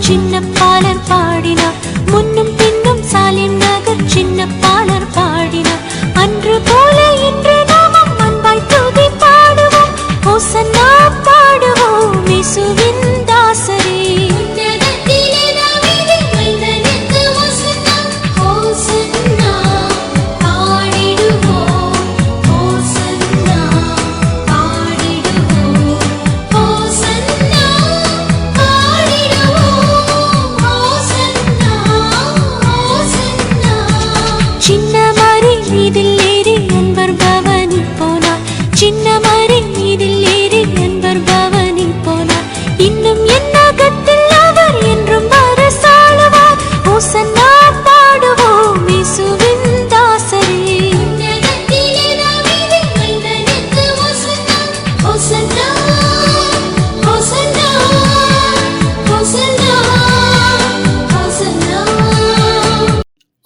சின்னப்பாலர் பாடினார், முன்னும் பின்னும் சாலிம் நகர் சின்னப்பாலர் பாடினார். அன்று போல இன்று நாமும் அன்பாய் துதி பாடுவோம், ஹோசன்னா பாடுவோம் இயேசுவின் தாசரே.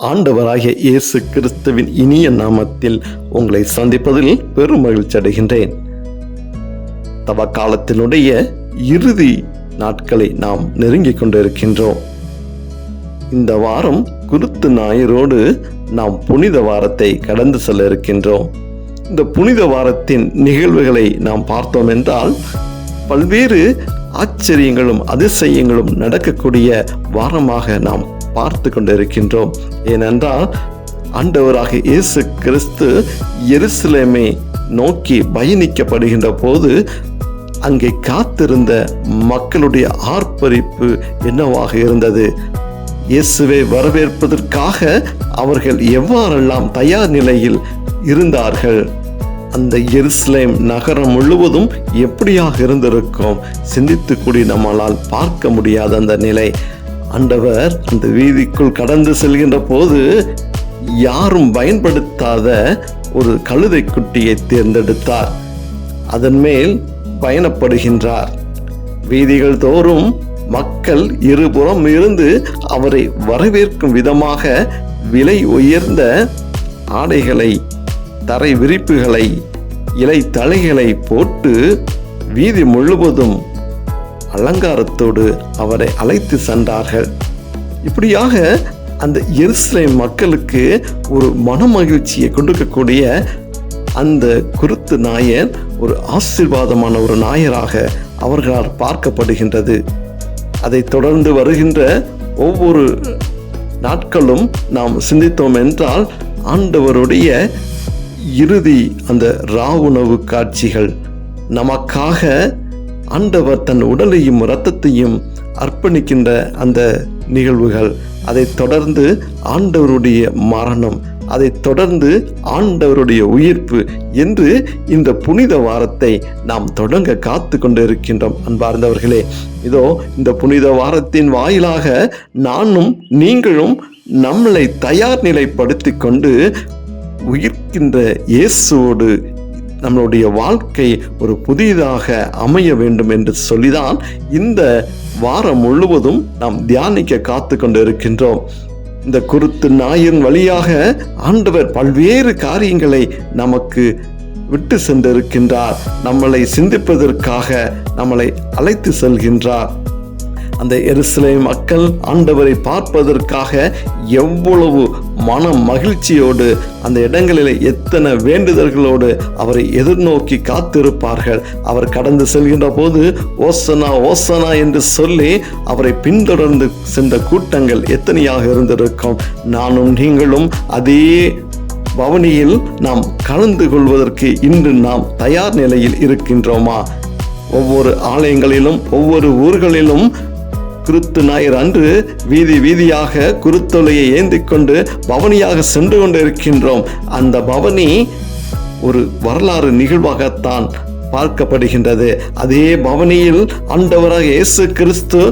ஆண்டவராகிய இயேசு கிறிஸ்துவின் இனிய நாமத்தில் உங்களை சந்திப்பதில் பெரும் மகிழ்ச்சி அடைகின்றேன். தவக்காலத்தினுடைய இறுதி நாட்களை நாம் நெருங்கிக் கொண்டிருக்கின்றோம். இந்த வாரம் குருத்து ஞாயிறோடு நாம் புனித வாரத்தை கடந்து செல்ல இருக்கின்றோம். இந்த புனித வாரத்தின் நிகழ்வுகளை நாம் பார்த்தோம் என்றால் பல்வேறு ஆச்சரியங்களும் அதிசயங்களும் நடக்கக்கூடிய வாரமாக நாம் பார்த்து கொண்டிருக்கின்றோம். ஏனென்றால் ஆண்டவராக இயேசு கிறிஸ்து எருசலேமை நோக்கி பயணிக்கப்படுகின்ற போது அங்கே காத்திருந்த மக்களுடைய ஆர்ப்பரிப்பு என்னவாக இருந்தது? இயேசுவை வரவேற்பதற்காக அவர்கள் எவ்வாறெல்லாம் தயார் நிலையில் இருந்தார்கள்? அந்த எருசலேம் நகரம் முழுவதும் எப்படியாக இருந்திருக்கும்? சிந்தித்து கூடி நம்மளால் பார்க்க முடியாத அந்த நிலை. ஆண்டவர் அந்த வீதிக்குள் கடந்து செல்கின்ற போது யாரும் பயன்படுத்தாத ஒரு கழுதை குட்டியை தேர்ந்தெடுத்தார். அதன் மேல் பயணப்படுகின்றார். வீதிகள் தோறும் மக்கள் இருபுறம் இருந்து அவரை வரவேற்கும் விதமாக விலை உயர்ந்த ஆடைகளை, தரை விரிப்புகளை, இலை தழைகளை போட்டு வீதி முழுவதும் அலங்காரத்தோடு அவரை அழைத்து சென்றார்கள். இப்படியாக அந்த எருசலேம் மக்களுக்கு ஒரு மனமகிழ்ச்சியை கொடுக்கக்கூடிய அந்த குருத்து நாயர் ஒரு ஆசீர்வாதமான ஒரு நாயராக அவர்களால் பார்க்கப்படுகின்றது. அதை தொடர்ந்து வருகின்ற ஒவ்வொரு நாட்களும் நாம் சிந்தித்தோம் என்றால் ஆண்டவருடைய இறுதி அந்த ராவுணவு காட்சிகள், நமக்காக ஆண்டவர் தன் உடலையும் இரத்தத்தையும் அர்ப்பணிக்கின்ற அந்த நிகழ்வுகள், அதை தொடர்ந்து ஆண்டவருடைய மரணம், அதை தொடர்ந்து ஆண்டவருடைய உயிர்ப்பு என்று இந்த புனித வாரத்தை நாம் தொடங்க காத்து கொண்டிருக்கின்றோம். அன்பார்ந்தவர்களே, இதோ இந்த புனித வாரத்தின் வாயிலாக நானும் நீங்களும் நம்மளை தயார் நிலைப்படுத்தி கொண்டு உயிர்க்கின்ற இயேசுவோடு நம்மளுடைய வாழ்க்கை ஒரு புதிதாக அமைய வேண்டும் என்று சொல்லிதான் இந்த வாரம் முழுவதும் நாம் தியானிக்க காத்து கொண்டு இருக்கின்றோம். இந்த குருத்து ஞாயிறு வழியாக ஆண்டவர் பல்வேறு காரியங்களை நமக்கு விட்டு சென்றிருக்கின்றார். நம்மளை சிந்திப்பதற்காக நம்மளை அழைத்து செல்கின்றார். அந்த எருசலேம் மக்கள் ஆண்டவரை பார்ப்பதற்காக எவ்வளவு மன மகிழ்ச்சியோடு அந்த இடங்களில் எத்தனை வேண்டுதல்களோடு அவரை எதிர்நோக்கி காத்திருப்பார்கள். அவர் கடந்து செல்கின்ற போது ஓசனா ஓசனா என்று சொல்லி அவரை பின்தொடர்ந்து சென்ற கூட்டங்கள் எத்தனையாக இருந்திருக்கும். நானும் நீங்களும் அதே பவனியில் நாம் கலந்து கொள்வதற்கு இன்று நாம் தயார் நிலையில் இருக்கின்றோமா? ஒவ்வொரு ஆலயங்களிலும் ஒவ்வொரு ஊர்களிலும் குருத்து ஞாயிறு அன்று வீதி வீதியாக குருத்தொலையை ஏந்தி கொண்டு பவனியாக சென்று கொண்டு இருக்கின்றோம். அந்த பவனி ஒரு வரலாறு நிகழ்வாகத்தான் பார்க்கப்படுகின்றது. அதே பவனியில் ஆண்டவராக இயேசு கிறிஸ்து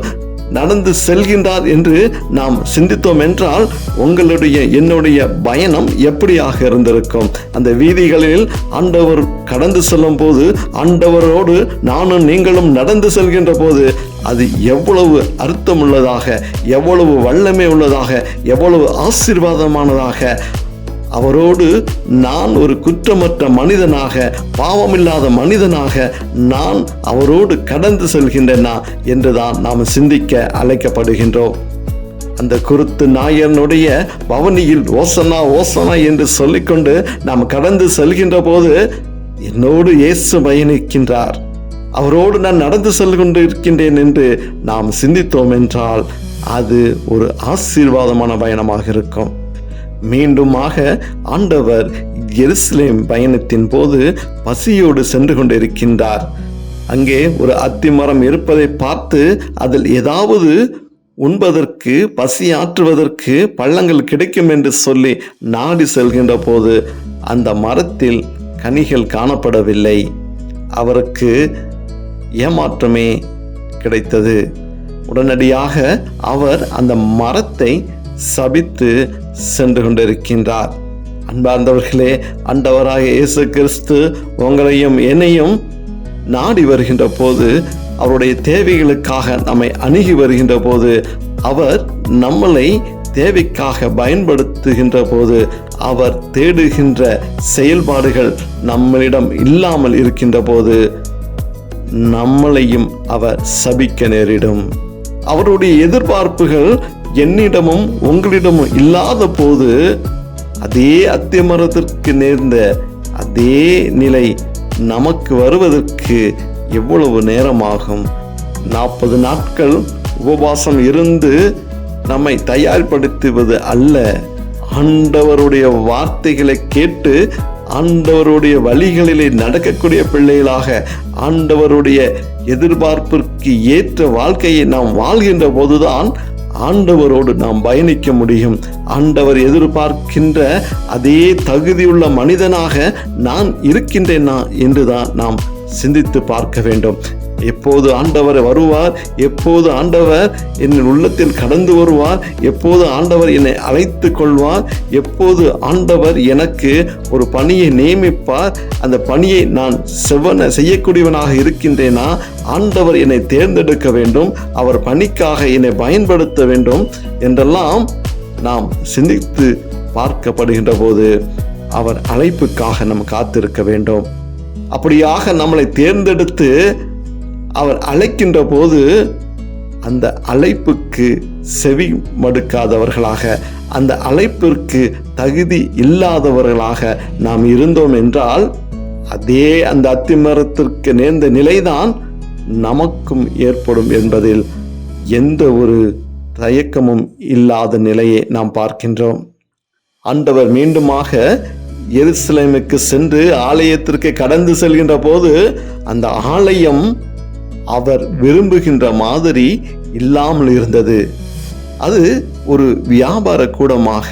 நடந்து செல்கின்றார் என்று நாம் சிந்தித்தோம் என்றால் உங்களுடைய என்னுடைய பயணம் எப்படியாக இருந்திருக்கும்? அந்த வீதிகளில் ஆண்டவர் கடந்து செல்லும் போது ஆண்டவரோடு நானும் நீங்களும் நடந்து செல்கின்ற போது அது எவ்வளவு அர்த்தமுள்ளதாக, எவ்வளவு வல்லமை உள்ளதாக, எவ்வளவு ஆசீர்வாதமானதாக, அவரோடு நான் ஒரு குற்றமற்ற மனிதனாக, பாவமில்லாத மனிதனாக நான் அவரோடு கடந்து செல்கின்றேனா என்றுதான் நாம் சிந்திக்க அழைக்கப்படுகின்றோம். அந்த குருத்து ஞாயிறனுடைய பவனியில் ஓசனா ஓசனா என்று சொல்லிக்கொண்டு நாம் கடந்து செல்கின்ற போது என்னோடு இயேசு பயணிக்கின்றார், அவரோடு நான் நடந்து சென்று கொண்டு இருக்கின்றேன் என்று நாம் சிந்தித்தோம் என்றால் அது ஒரு ஆசீர்வாதமான பயணமாக இருக்கும். மீண்டுமாக ஆண்டவர் எருசலேம் பயணத்தின் போது பசியோடு சென்று கொண்டிருக்கின்றார். அங்கே ஒரு அத்திமரம் இருப்பதை பார்த்து அதில் ஏதாவது உண்பதற்கு, பசி ஆற்றுவதற்கு பள்ளங்கள் கிடைக்கும் என்று சொல்லி நாடி செல்கின்ற போது அந்த மரத்தில் கனிகள் காணப்படவில்லை. அவருக்கு ஏமாற்றமே கிடைத்தது. உடனடியாக அவர் அந்த மரத்தை சபித்து சென்று கொண்டிருக்கின்றார். அன்பார்ந்தவர்களே, ஆண்டவராக இயேசு கிறிஸ்து உங்களையும் என்னையும் நாடி வருகின்ற போது, அவருடைய தேவைகளுக்காக நம்மை அணுகி வருகின்ற போது, அவர் நம்மளை தேவைக்காக பயன்படுத்துகின்ற போது, அவர் தேடுகின்ற செயல்பாடுகள் நம்மளிடம் இல்லாமல் இருக்கின்ற போது நம்மளையும் அவர் சபிக்க நேரிடும். அவருடைய எதிர்பார்ப்புகள் என்னிடமும் உங்களிடமும் இல்லாத போது அதே அத்திமரத்திற்கு நேர்ந்த அதே நிலை நமக்கு வருவதற்கு எவ்வளவு நேரமாகும்? 40 நாட்கள் உபவாசம் இருந்து நம்மை தயார்படுத்துவது அல்ல, ஆண்டவருடைய வார்த்தைகளை கேட்டு ஆண்டவருடைய வழிகளிலே நடக்கக்கூடிய பிள்ளைகளாக, ஆண்டவருடைய எதிர்பார்ப்பிற்கு ஏற்ற வாழ்க்கையை நாம் வாழ்கின்ற போதுதான் ஆண்டவரோடு நாம் பயணிக்க முடியும். ஆண்டவர் எதிர்பார்க்கின்ற அதே தகுதியுள்ள மனிதனாக நான் இருக்கின்றேனா என்றுதான் நாம் சிந்தித்து பார்க்க வேண்டும். எப்போது ஆண்டவர் வருவார், எப்போது ஆண்டவர் என் உள்ளத்தில் கடந்து வருவார், எப்போது ஆண்டவர் என்னை அழைத்து கொள்வார், எப்போது ஆண்டவர் எனக்கு ஒரு பணியை நியமிப்பார், அந்த பணியை நான் செய்யக்கூடியவனாக இருக்கின்றேனா, ஆண்டவர் என்னை தேர்ந்தெடுக்க வேண்டும், அவர் பணிக்காக என்னை பயன்படுத்த வேண்டும் என்றெல்லாம் நாம் சிந்தித்து பார்க்கப்படுகின்ற போது அவர் அழைப்புக்காக நாம் காத்திருக்க வேண்டும். அப்படியாக நம்மளை தேர்ந்தெடுத்து அவர் அழைக்கின்ற போது அந்த அழைப்புக்கு செவி மடுக்காதவர்களாக, அந்த அழைப்பிற்கு தகுதி இல்லாதவர்களாக நாம் இருந்தோம் என்றால் அதே அந்த அத்திமரத்திற்கு நேர்ந்த நிலைதான் நமக்கும் ஏற்படும் என்பதில் எந்த ஒரு தயக்கமும் இல்லாத நிலையை நாம் பார்க்கின்றோம். ஆண்டவர் மீண்டுமாக எருசலேமுக்கு சென்று ஆலயத்திற்கு கடந்து செல்கின்ற போது அந்த ஆலயம் அவர் விரும்புகின்ற மாதிரி இல்லாமல் இருந்தது. அது ஒரு வியாபார கூடமாக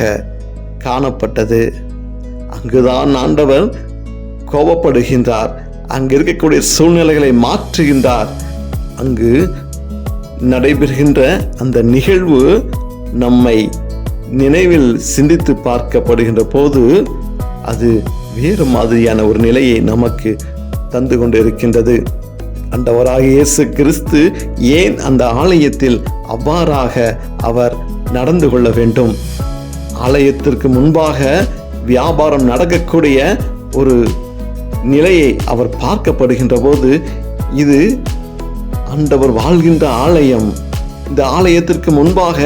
காணப்பட்டது. அங்குதான் ஆண்டவர் கோபப்படுகின்றார். அங்கு இருக்கக்கூடிய சூழ்நிலைகளை மாற்றுகின்றார். அங்கு நடைபெறுகின்ற அந்த நிகழ்வு நம்மை நினைவில் சிந்தித்து பார்க்கப்படுகின்ற போது அது வேறு மாதிரியான ஒரு நிலையை நமக்கு தந்து கொண்டு இருக்கின்றது. ஆண்டவராக இயேசு கிறிஸ்து ஏன் அந்த ஆலயத்தில் அவ்வாறாக அவர் நடந்து கொள்ள வேண்டும்? ஆலயத்திற்கு முன்பாக வியாபாரம் நடக்கக்கூடிய ஒரு நிலையை அவர் பார்க்கப்படுகின்ற போது இது ஆண்டவர் வாழ்கின்ற ஆலயம், இந்த ஆலயத்திற்கு முன்பாக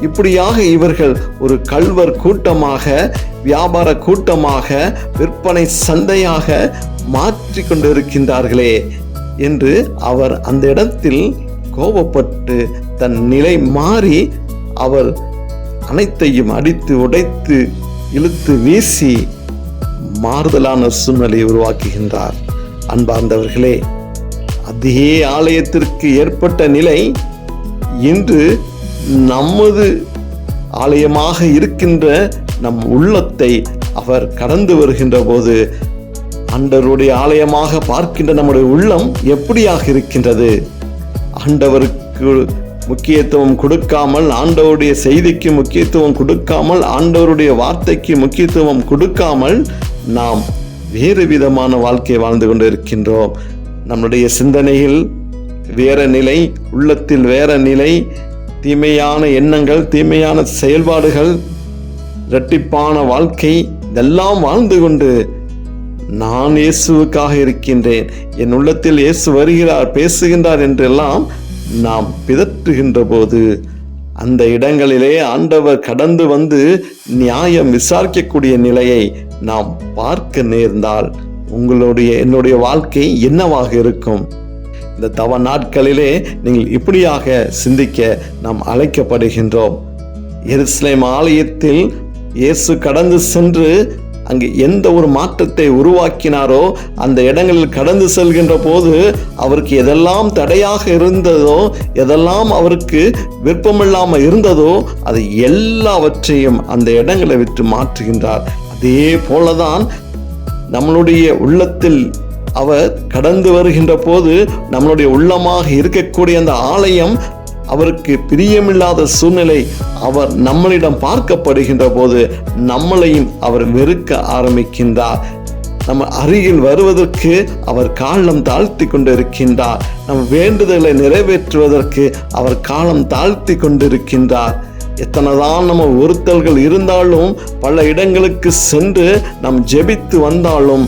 இப்படியாக இவர்கள் ஒரு கள்வர் கூட்டமாக, வியாபார கூட்டமாக, விற்பனை சந்தையாக மாற்றி கொண்டிருக்கின்றார்களே என்று அவர் அந்த இடத்தில் கோபப்பட்டு தன் நிலை மாறி அவர் அனைத்தையும் அடித்து உடைத்து இழுத்து வீசி மாறுதலான சூழ்நிலையை உருவாக்குகின்றார். அன்பார்ந்தவர்களே, அதே ஆலயத்திற்கு ஏற்பட்ட நிலை இன்று நமது ஆலயமாக இருக்கின்ற நம் உள்ளத்தை அவர் கடந்து வருகின்ற போது ஆண்டவருடைய ஆலயமாக பார்க்கின்ற நம்முடைய உள்ளம் எப்படியாக இருக்கின்றது? ஆண்டவருக்கு முக்கியத்துவம் கொடுக்காமல், ஆண்டவருடைய செய்திக்கு முக்கியத்துவம் கொடுக்காமல், ஆண்டவருடைய வார்த்தைக்கு முக்கியத்துவம் கொடுக்காமல் நாம் வேறு விதமான வாழ்க்கை வாழ்ந்து கொண்டு இருக்கின்றோம். நம்முடைய சிந்தனையில் வேற நிலை, உள்ளத்தில் வேற நிலை, தீமையான எண்ணங்கள், தீமையான செயல்பாடுகள், இரட்டிப்பான வாழ்க்கை, இதெல்லாம் வாழ்ந்து கொண்டு நான் இயேசுவுக்காக இருக்கின்றேன், என் உள்ளத்தில் இயேசு வருகிறார், பேசுகின்றார் என்றெல்லாம் நாம் பிதற்றுகின்ற போது அந்த இடங்களிலே ஆண்டவர் கடந்து வந்து நியாயம் விசாரிக்கக்கூடிய நிலையை நாம் பார்க்க நேர்ந்தால் என்னுடைய வாழ்க்கை என்னவாக இருக்கும்? இந்த தவ நாட்களிலே நீங்கள் இப்படியாக சிந்திக்க நாம் அழைக்கப்படுகின்றோம். எருசலேம் ஆலயத்தில் இயேசு கடந்து சென்று அங்கு எந்த ஒரு மாற்றத்தை உருவாக்கினாரோ அந்த இடங்களில் கடந்து செல்கின்ற போது அவருக்கு எதெல்லாம் தடையாக இருந்ததோ, எதெல்லாம் அவருக்கு விருப்பமில்லாமல் இருந்ததோ அது எல்லாவற்றையும் அந்த இடங்களை விட்டு மாற்றுகின்றார். அதே போலதான் நம்மளுடைய உள்ளத்தில் அவர் கடந்து வருகின்ற போது நம்மளுடைய உள்ளமாக இருக்கக்கூடிய அந்த ஆலயம் அவருக்கு பிரியமில்லாத சூழ்நிலை அவர் நம்மளிடம் பார்க்கப்படுகின்ற போது நம்மளையும் அவர் வெறுக்க ஆரம்பிக்கின்றார். நம்ம அருகில் வருவதற்கு அவர் காலம் தாழ்த்தி கொண்டு இருக்கின்றார். நம் வேண்டுதலை நிறைவேற்றுவதற்கு அவர் காலம் தாழ்த்தி கொண்டிருக்கின்றார். எத்தனைதான் நம்ம ஒருத்தல்கள் இருந்தாலும், பல இடங்களுக்கு சென்று நாம் ஜெபித்து வந்தாலும்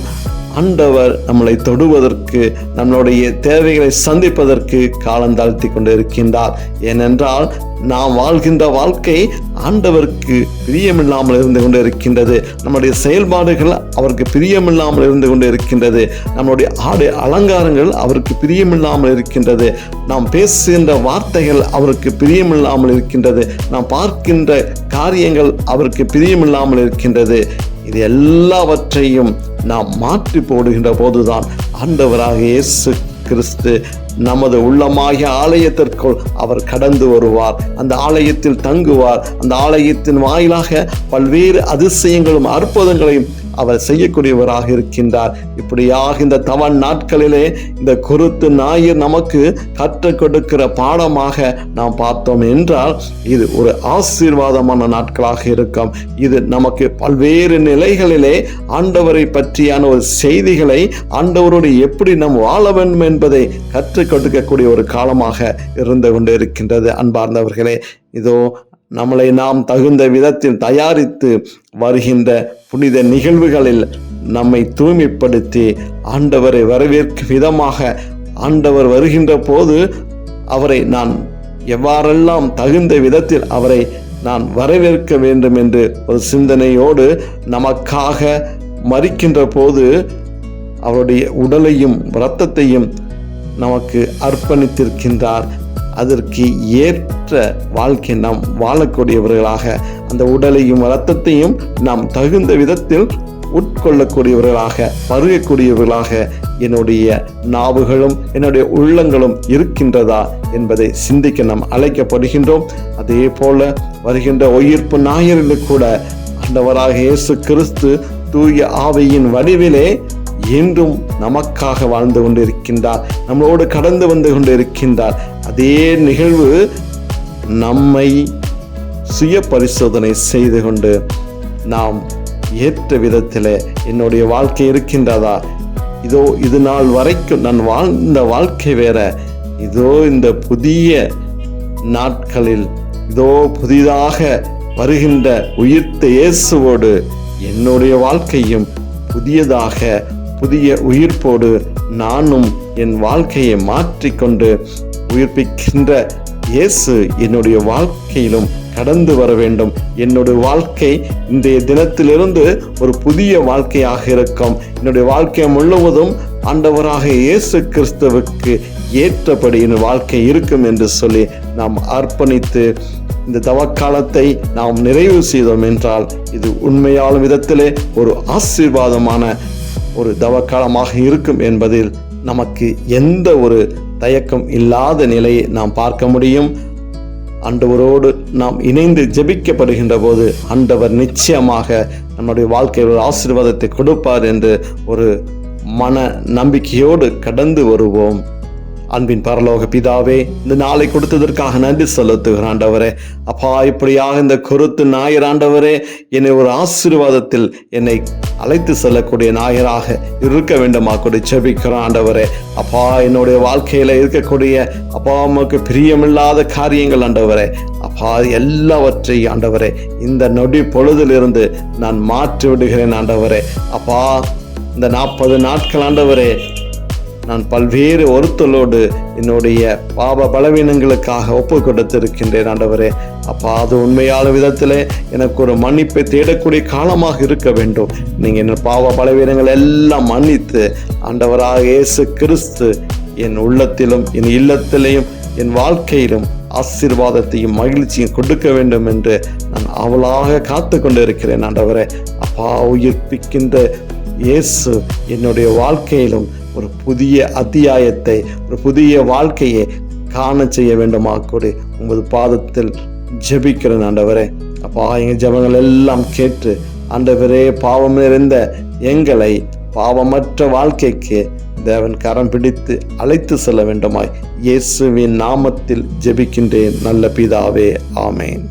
ஆண்டவர் நம்மளை தொடுவதற்கு, நம்மளுடைய தேவைகளை சந்திப்பதற்கு காலம் தாழ்த்தி கொண்டு இருக்கின்றார். ஏனென்றால் நாம் வாழ்கின்ற வாழ்க்கை ஆண்டவருக்கு பிரியமில்லாமல் இருந்து கொண்டு இருக்கின்றது. நம்முடைய செயல்பாடுகள் அவருக்கு பிரியமில்லாமல் இருந்து கொண்டு இருக்கின்றது. நம்முடைய ஆடை அலங்காரங்கள் அவருக்கு பிரியமில்லாமல் இருக்கின்றது. நாம் பேசுகின்ற வார்த்தைகள் அவருக்கு பிரியமில்லாமல் இருக்கின்றது. நாம் பார்க்கின்ற காரியங்கள் அவருக்கு பிரியமில்லாமல் இருக்கின்றது. இது எல்லாவற்றையும் நாம் மாற்றி போடுகின்ற போதுதான் ஆண்டவராக இயேசு கிறிஸ்து நமது உள்ளமாகிய ஆலயத்திற்குள் அவர் கடந்து வருவார். அந்த ஆலயத்தில் தங்குவார். அந்த ஆலயத்தின் வாயிலாக பல்வேறு அதிசயங்களும் அற்புதங்களையும் அவர் செய்யக்கூடியவராக இருக்கின்றார். இப்படியாக இந்த தவ நாட்களிலே இந்த குருத்து ஞாயிறு நமக்கு கற்றுக் கொடுக்கிற பாடமாக நாம் பார்த்தோம் என்றால் இது ஒரு ஆசீர்வாதமான நாட்களாக இருக்கும். இது நமக்கு பல்வேறு நிலைகளிலே ஆண்டவரை பற்றியான ஒரு செய்திகளை, ஆண்டவரோடு எப்படி நாம் வாழ வேண்டும் என்பதை கற்றுக் கொடுக்கக்கூடிய ஒரு காலமாக இருந்து கொண்டு இருக்கின்றது. அன்பார்ந்தவர்களே, இதோ நம்மளை நாம் தகுந்த விதத்தில் தயாரித்து வருகின்ற புனித நிகழ்வுகளில் நம்மை தூய்மைப்படுத்தி ஆண்டவரை வரவேற்கும் விதமாக, ஆண்டவர் வருகின்ற போது அவரை நான் எவ்வாறெல்லாம் தகுந்த விதத்தில் அவரை நான் வரவேற்க வேண்டும் என்று ஒரு சிந்தனையோடு நமக்காக மரிக்கின்ற போது அவருடைய உடலையும் இரத்தத்தையும் நமக்கு அர்ப்பணித்திருக்கின்றார். அதற்கு ஏற்ற வாழ்க்கை நாம் வாழக்கூடியவர்களாக, அந்த உடலையும் இரத்தத்தையும் நாம் தகுந்த விதத்தில் உட்கொள்ளக்கூடியவர்களாக, பருகக்கூடியவர்களாக என்னுடைய நாவுகளும் என்னுடைய உள்ளங்களும் இருக்கின்றதா என்பதை சிந்திக்க நாம் அழைக்கப்படுகின்றோம். அதே போல வருகின்ற உயிர்ப்பு ஞாயிறில் கூட ஆண்டவராக இயேசு கிறிஸ்து தூய ஆவியின் வடிவிலே என்றும் நமக்காக வாழ்ந்து கொண்டிருக்கின்றார். நம்மளோடு கடந்து வந்து கொண்டிருக்கின்றார். அதே நிகழ்வு நம்மை சுய பரிசோதனை செய்து கொண்டு நாம் ஏற்ற விதத்தில் என்னுடைய வாழ்க்கை இருக்கின்றதா, இதோ இது நாள் வரைக்கும் நான் வாழ்ந்த வாழ்க்கை வேற, இதோ இந்த புதிய நாட்களில் இதோ புதிதாக வருகின்ற உயிர்த்த இயேசுவோடு என்னுடைய வாழ்க்கையும் புதியதாக, புதிய உயிர்ப்போடு நானும் என் வாழ்க்கையை மாற்றிக்கொண்டு உயிர்ப்பிக்கின்ற இயேசு என்னுடைய வாழ்க்கையிலும் கடந்து வர வேண்டும். என்னுடைய வாழ்க்கை இன்றைய தினத்திலிருந்து ஒரு புதிய வாழ்க்கையாக இருக்கும். என்னுடைய வாழ்க்கை முழுவதும் ஆண்டவராக இயேசு கிறிஸ்துவுக்கு ஏற்றபடி என் வாழ்க்கை இருக்கும் என்று சொல்லி நாம் அர்ப்பணித்து இந்த தவக்காலத்தை நாம் நிறைவு செய்தோம் என்றால் இது உண்மையான விதத்திலே ஒரு ஆசீர்வாதமான ஒரு தவக்காலமாக இருக்கும் என்பதில் நமக்கு எந்த ஒரு தயக்கம் இல்லாத நிலையை நாம் பார்க்க முடியும். ஆண்டவரோடு நாம் இணைந்து ஜெபிக்கப்படுகின்ற போது ஆண்டவர் நிச்சயமாக நம்முடைய வாழ்க்கையில் ஒரு ஆசீர்வாதத்தை கொடுப்பார் என்று ஒரு மன நம்பிக்கையோடு கடந்து வருவோம். அன்பின் பரலோக பிதாவே, இந்த நாளை கொடுத்ததற்காக நன்றி செலுத்துகிற ஆண்டவரே. அப்பா, இப்படியாக இந்த குருத்து ஞாயிறு ஆண்டவரே என்னை ஒரு ஆசீர்வாதத்தில் என்னை அழைத்து செல்லக்கூடிய ஞாயிறாக இருக்க வேண்டுமா கூட ஜெபிக்கிறோம் ஆண்டவரே. அப்பா, என்னுடைய வாழ்க்கையில இருக்கக்கூடிய அப்பா அம்மாவுக்கு பிரியமில்லாத காரியங்கள் ஆண்டவரே, அப்பா எல்லாவற்றையும் ஆண்டவரே இந்த நொடி பொழுதிலிருந்து நான் மாற்றி விடுகிறேன் ஆண்டவரே. அப்பா, இந்த 40 நாட்கள் ஆண்டவரே நான் பல்வேறு ஒருத்தலோடு என்னுடைய பாவ பலவீனங்களுக்காக ஒப்பு கொடுத்திருக்கின்றேன் ஆண்டவரே. அப்பா, அது உண்மையான விதத்திலே எனக்கு ஒரு மன்னிப்பை தேடக்கூடிய காலமாக இருக்க வேண்டும். நீங்கள் என் பாவ பலவீனங்கள் எல்லாம் மன்னித்து ஆண்டவராக இயேசு கிறிஸ்து என் உள்ளத்திலும் என் இல்லத்திலையும் என் வாழ்க்கையிலும் ஆசீர்வாதத்தையும் மகிழ்ச்சியும் கொடுக்க வேண்டும் என்று நான் அவளாக காத்து கொண்டு இருக்கிறேன் ஆண்டவரே. அப்பா, உயிர்ப்பிக்கின்ற இயேசு என்னுடைய வாழ்க்கையிலும் ஒரு புதிய அத்தியாயத்தை, ஒரு புதிய வாழ்க்கையை காண செய்ய வேண்டுமா கூட உமது பாதத்தில் ஜெபிக்கிறேன் ஆண்டவரே. அப்பா, எங்கள் ஜெபங்கள் எல்லாம் கேட்டு ஆண்டவரே பாவம் நிறைந்த எங்களை பாவமற்ற வாழ்க்கைக்கு தேவன் கரம் பிடித்து அழைத்து செல்ல வேண்டுமாய் இயேசுவின் நாமத்தில் ஜெபிக்கின்றேன் நல்ல பிதாவே, ஆமேன்.